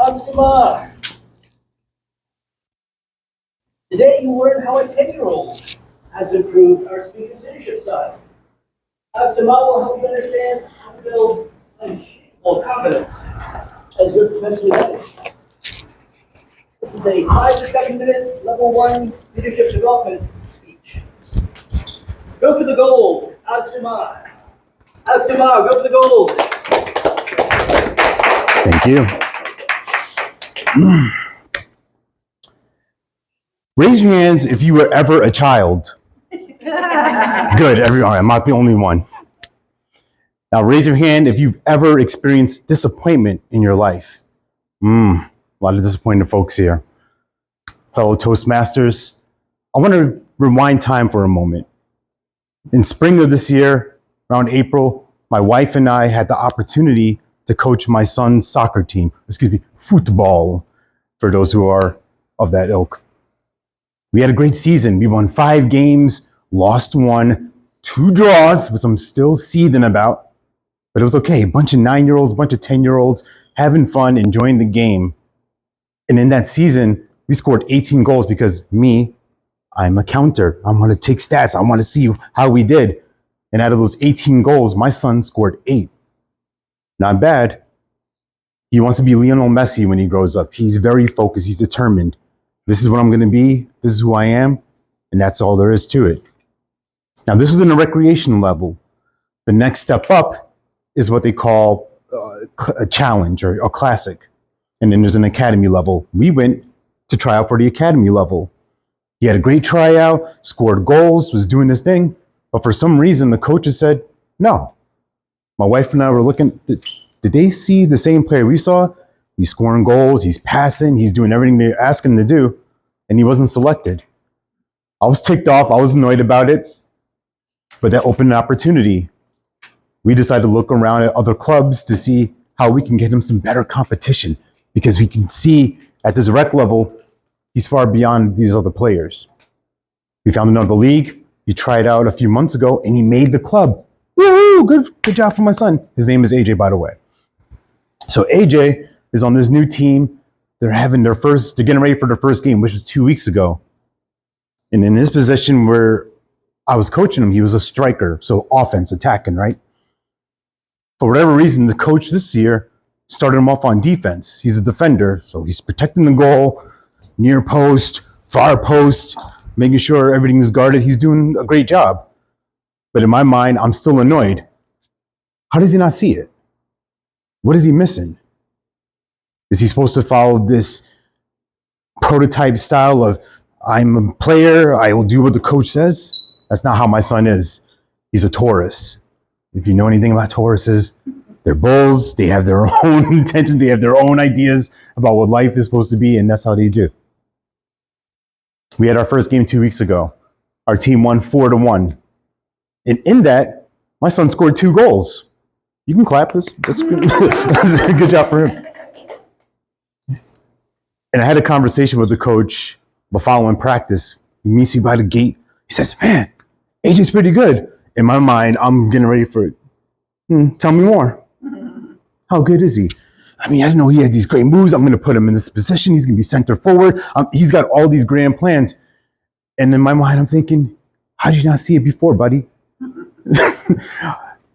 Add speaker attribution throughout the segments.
Speaker 1: Alex Dumas. Today you learn how a 10-year-old has improved our speaker's leadership style. Alex Dumas will help you understand how to build confidence as your defensive advantage. This is a 5 to 7 minute level 1 leadership development speech. Go for the gold, Alex Dumas. Alex Dumas, go for the gold.
Speaker 2: Thank you. Raise your hands if you were ever a child. Good, everyone. I'm not the only one. Now raise your hand if you've ever experienced disappointment in your life. A lot of disappointed folks here. Fellow Toastmasters, I want to rewind time for a moment. In spring of this year, around April, my wife and I had the opportunity to coach my son's soccer team, football, for those who are of that ilk. We had a great season. We won 5 games, lost 1, 2 draws, which I'm still seething about, but it was okay. A bunch of 9-year-olds, a bunch of 10-year-olds having fun, enjoying the game. And in that season, we scored 18 goals because I'm a counter. I want to take stats. I want to see how we did. And out of those 18 goals, my son scored 8. Not bad. He wants to be Lionel Messi when he grows up. He's very focused. He's determined. This is what I'm going to be. This is who I am. And that's all there is to it. Now, this is in a recreation level. The next step up is what they call a challenge or a classic. And then there's an academy level. We went to try out for the academy level. He had a great tryout, scored goals, was doing his thing. But for some reason, the coaches said, no. My wife and I were looking, did they see the same player we saw? He's scoring goals, he's passing, he's doing everything they're asking him to do, and he wasn't selected. I was ticked off, I was annoyed about it, but that opened an opportunity. We decided to look around at other clubs to see how we can get him some better competition, because we can see at this rec level, he's far beyond these other players. We found another league, he tried out a few months ago, and he made the club. Woo-hoo, good job for my son. His name is AJ, by the way. So AJ is on this new team. They're getting ready for their first game, which was 2 weeks ago. And in his position where I was coaching him, he was a striker, so offense, attacking, right? For whatever reason, the coach this year started him off on defense. He's a defender, so he's protecting the goal, near post, far post, making sure everything is guarded. He's doing a great job. But in my mind, I'm still annoyed. How does he not see it? What is he missing? Is he supposed to follow this prototype style of, I'm a player, I will do what the coach says? That's not how my son is. He's a Taurus. If you know anything about Tauruses, they're bulls, they have their own intentions, they have their own ideas about what life is supposed to be, and that's how they do. We had our first game 2 weeks ago. Our team won 4-1. And in that, my son scored 2 goals. You can clap. That's good. That's a good job for him. And I had a conversation with the coach the following practice. He meets me by the gate. He says, man, AJ's pretty good. In my mind, I'm getting ready for it. Tell me more. How good is he? I mean, I didn't know he had these great moves. I'm going to put him in this position. He's going to be center forward. He's got all these grand plans. And in my mind, I'm thinking, how did you not see it before, buddy?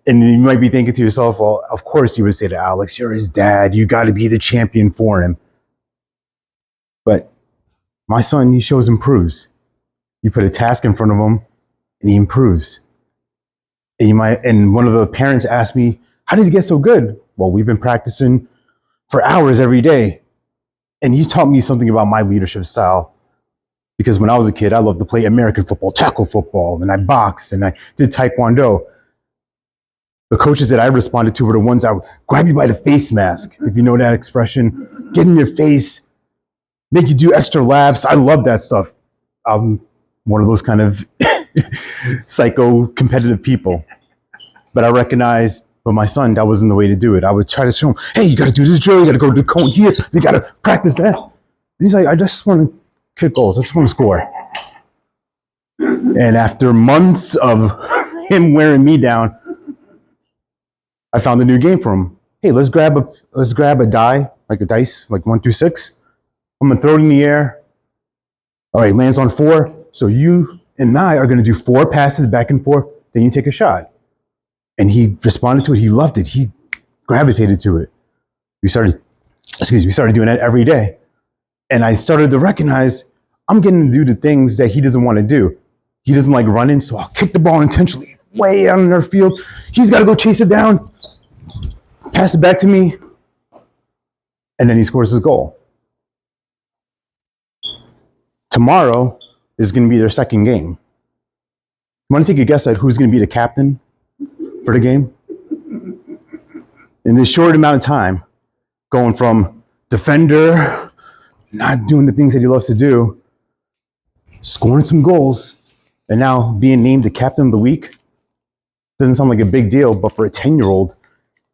Speaker 2: And you might be thinking to yourself, well, of course you would say to Alex, you're his dad. You got to be the champion for him. But my son, he shows improves. You put a task in front of him and he improves. And one of the parents asked me, how did he get so good? Well, we've been practicing for hours every day. And he taught me something about my leadership style. Because when I was a kid, I loved to play American football, tackle football, and I boxed and I did Taekwondo. The coaches that I responded to were the ones that would grab you by the face mask, if you know that expression, get in your face, make you do extra laps. I love that stuff. I'm one of those kind of psycho competitive people. But I recognized with my son, that wasn't the way to do it. I would try to show him, hey, you got to do this drill, you got to go to the cone here, you got to practice that. And he's like, I just want to kick goals, I just want to score. And after months of him wearing me down, I found a new game for him. Hey, let's grab a die, like a dice, like 1 through 6. I'm gonna throw it in the air. All right, lands on 4. So you and I are gonna do 4 passes back and forth, then you take a shot. And he responded to it, he loved it, he gravitated to it. We started doing that every day. And I started to recognize I'm getting to do the things that he doesn't want to do. He doesn't like running, so I'll kick the ball intentionally way out in their field. He's got to go chase it down, pass it back to me, and then he scores his goal. Tomorrow is going to be their second game. You want to take a guess at who's going to be the captain for the game? In this short amount of time, going from defender, not doing the things that he loves to do, scoring some goals, and now being named the captain of the week, doesn't sound like a big deal, but for a 10-year-old,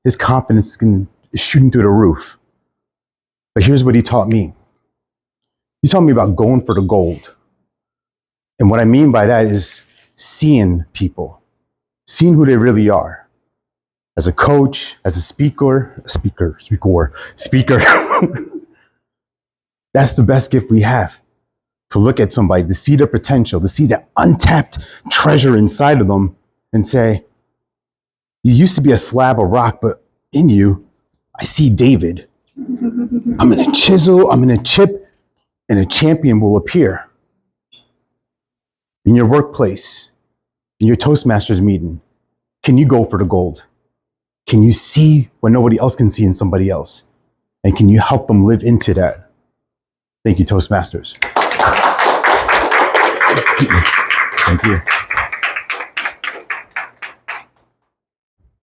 Speaker 2: his confidence is shooting through the roof. But here's what he taught me. He taught me about going for the gold. And what I mean by that is seeing people, seeing who they really are. As a coach, as a speaker. That's the best gift we have. To look at somebody, to see their potential, to see that untapped treasure inside of them and say, you used to be a slab of rock, but in you, I see David. I'm going to chisel, I'm going to chip, and a champion will appear. In your workplace, in your Toastmasters meeting, can you go for the gold? Can you see what nobody else can see in somebody else? And can you help them live into that? Thank you, Toastmasters. Thank you.